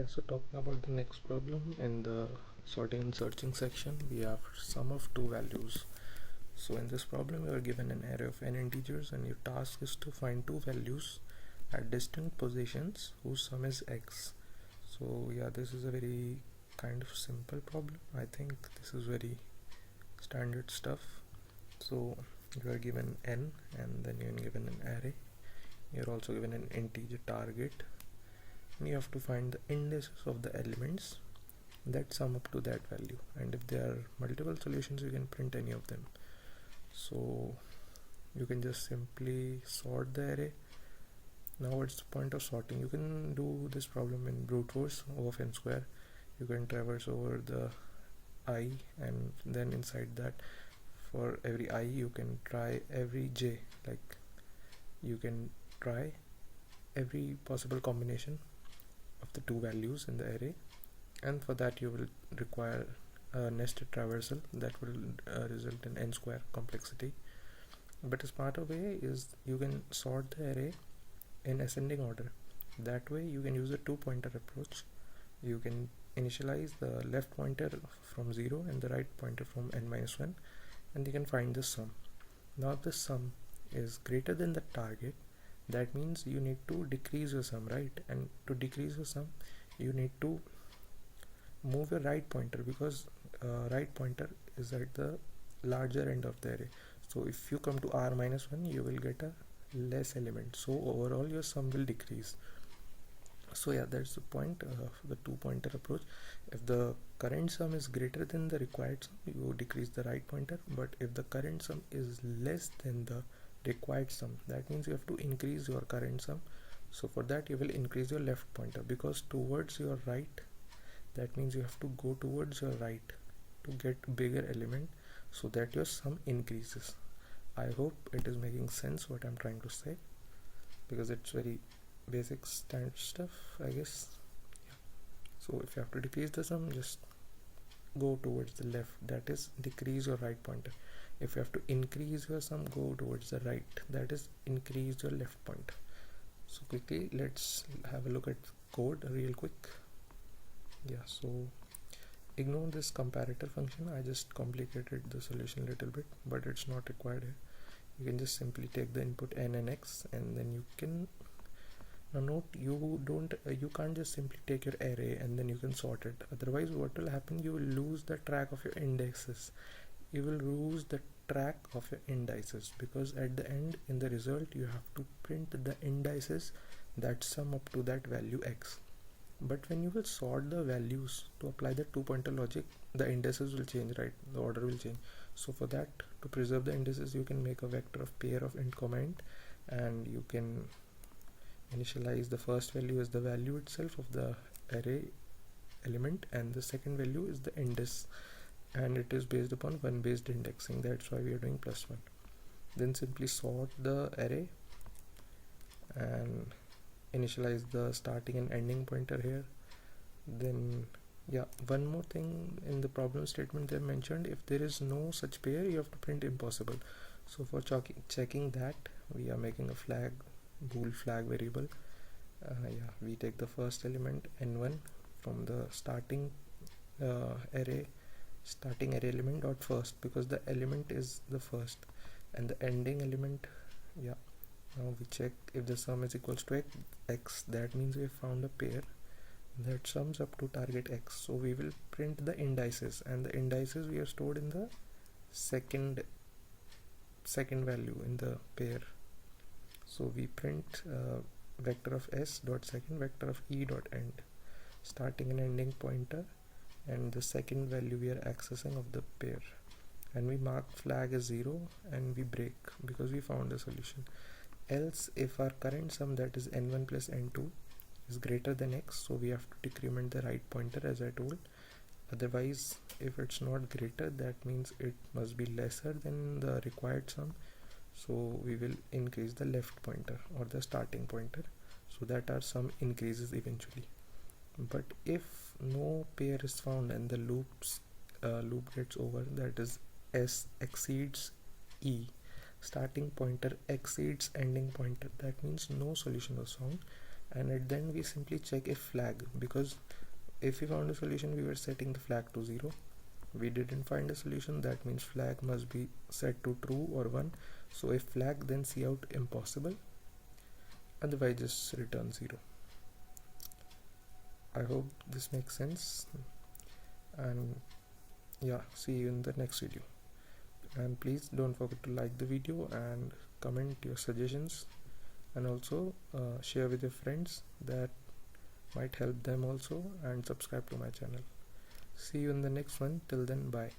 Yeah, so talking about the next problem in the sorting and searching section, we have sum of two values. So in this problem, you are given an array of n integers and your task is to find two values at distinct positions whose sum is x. So yeah, this is a very kind of simple problem. I think this is very standard stuff. So you are given n and then you are given an array. You are also given an integer target. You have to find the indices of the elements that sum up to that value, and if there are multiple solutions you can print any of them. So you can just simply sort the array. Now what's the point of sorting? You can do this problem in brute force of n square. You can traverse over the I, and then inside that for every I you can try every j, like you can try every possible combination of the two values in the array, and for that you will require a nested traversal that will result in n square complexity. But a smarter way is you can sort the array in ascending order. That way you can use a two-pointer approach. You can initialize the left pointer from 0 and the right pointer from n-1, and you can find the sum. Now if the sum is greater than the target, that means you need to decrease your sum, right? And to decrease your sum you need to move your right pointer, because right pointer is at the larger end of the array. So if you come to r-1, you will get a less element, so overall your sum will decrease. So yeah, that's the point of the two-pointer approach. If the current sum is greater than the required sum, you decrease the right pointer, but if the current sum is less than the required sum, that means you have to increase your current sum. So for that you will increase your left pointer, because towards your right, that means you have to go towards your right to get bigger element so that your sum increases. I hope it is making sense what I'm trying to say, because it's very basic standard stuff, I guess. Yeah. So if you have to decrease the sum, just go towards the left, that is decrease your right pointer. If you have to increase your sum, go towards the right, that is increase your left pointer. So quickly let's have a look at code real quick. Yeah, so ignore this comparator function. I just complicated the solution a little bit, but it's not required here. You can just simply take the input n and x, and then you can note you can't just simply take your array and then you can sort it. Otherwise what will happen, you will lose the track of your indexes. You will lose the track of your indices, because at the end, in the result, you have to print the indices that sum up to that value x. But when you will sort the values to apply the two-pointer logic, the indices will change, right? The order will change. So for that, to preserve the indices, you can make a vector of pair of int, int, and you can initialize the first value as the value itself of the array element, and the second value is the index, and it is based upon one based indexing. That's why we are doing +1. Then simply sort the array and initialize the starting and ending pointer here. Then yeah, one more thing in the problem statement they mentioned, if there is no such pair, you have to print impossible. So for checking that, we are making a flag, bool flag variable. Yeah, we take the first element n1 from the starting array element dot first, because the element is the first, and the ending element, yeah. Now we check if the sum is equals to x, that means we found a pair that sums up to target x. So we will print the indices, and the indices we have stored in the second value in the pair. So we print vector of s dot second, vector of e dot end, starting and ending pointer, and the second value we are accessing of the pair, and we mark flag as 0 and we break because we found the solution. Else if our current sum, that is n1 plus n2, is greater than x, so we have to decrement the right pointer as I told. Otherwise, if it's not greater, that means it must be lesser than the required sum, so we will increase the left pointer or the starting pointer, so that our sum increases eventually. But if no pair is found and the loop gets over, that is s exceeds e, starting pointer exceeds ending pointer, that means no solution was found, and at the end we simply check if flag, because if we found a solution we were setting the flag to 0. We didn't find a solution, that means flag must be set to true or 1. So if flag, then cout impossible, otherwise just return 0. I hope this makes sense, and yeah, see you in the next video. And please don't forget to like the video and comment your suggestions, and also share with your friends, that might help them also, and subscribe to my channel. See you in the next one. Till then, bye.